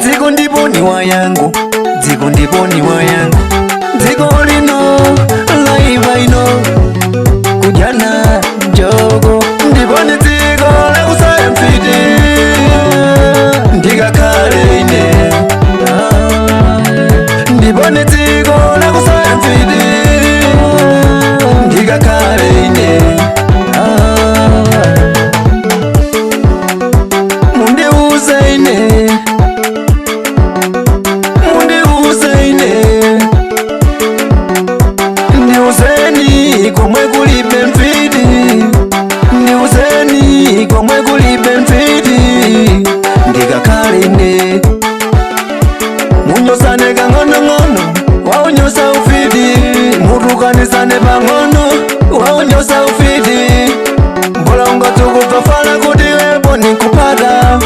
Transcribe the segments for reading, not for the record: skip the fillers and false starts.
Dziko ndipo niwa yangu, dziko ndipo niwa yangu, dziko lino laiva ino kujana jogo ndipo ni dziko lakusaya mfiti ndikakhale ine ndipo ni dziko lakusaya mfiti ndikakhale ine mundiuze ine ndiuzeni komwe kulibe mfiti ndiuzeni komwe kulibe mfiti ndikakhale ine munyosane kang'onong'ono waunyosa ufiti mutukanisane pang'ono waunyosa ufiti mbola ungatukubva fala kuti wepo nikupata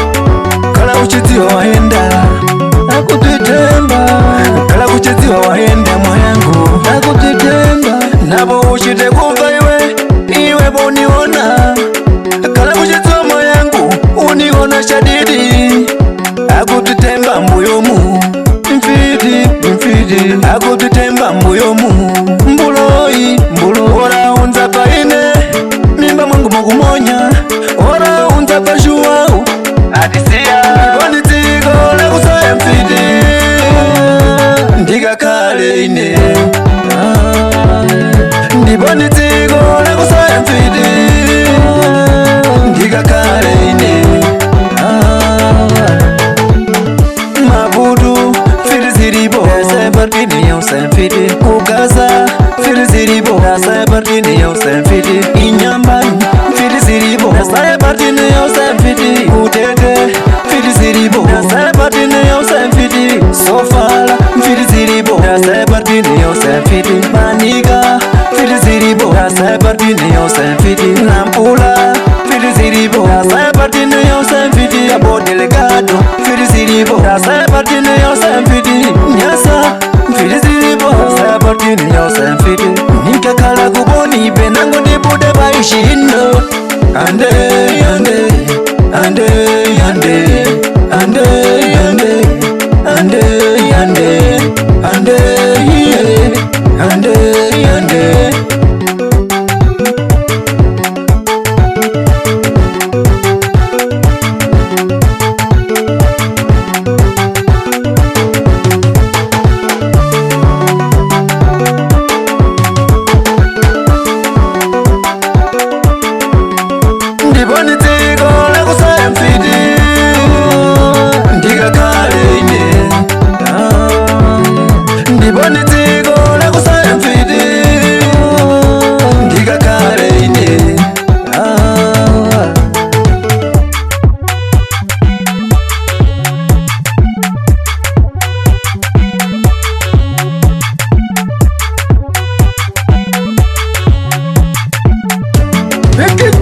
kala uchidziwa wayenda akutitemba kala kuchidziwa wayenda mwayangu akutitemba nabo uchite kumva iwe boniona kala kuchidziwa mwayangu uniona shadidi akutitemba mbuyomu mfiti akutitemba mbuyomu mbuloyi ora unza paine mimba mwangu mukumonya ora unza pashuwau atisiya ndiponi dziko lakusaya mfiti ndikakhale ine ndiponi dziko lakusaya mfiti ndikakhale ine maputu mfiti zilipo asaya partini ya usaya mfiti kugaza mfiti zilipo asaya partini ya usaya mfiti inyambani mfiti zilipo asaya partini ya usaya mfiti kutete mfiti zilipo asaya partini ya usaya mfiti sofala mfiti zilipo asaya partini ya usaya mfiti manika mfiti zilipo asaya partini ya usaya mfiti nampula mfiti zilipo asaya partini ya usaya mfiti abo delegado mfiti zilipo asaya partini ya usaya mfiti nyasa mfiti zilipo asaya partini ya usaya mfiti nikakhala kuboni penango ndibude baishino ande ande ande ande ande ande ande ande ande ande ande ndiponi dziko lakusaya mfiti ndikakhale ine ndiponi dziko lakusaya mfiti ndikakhale ine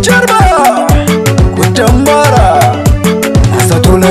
Charba kutambara asatule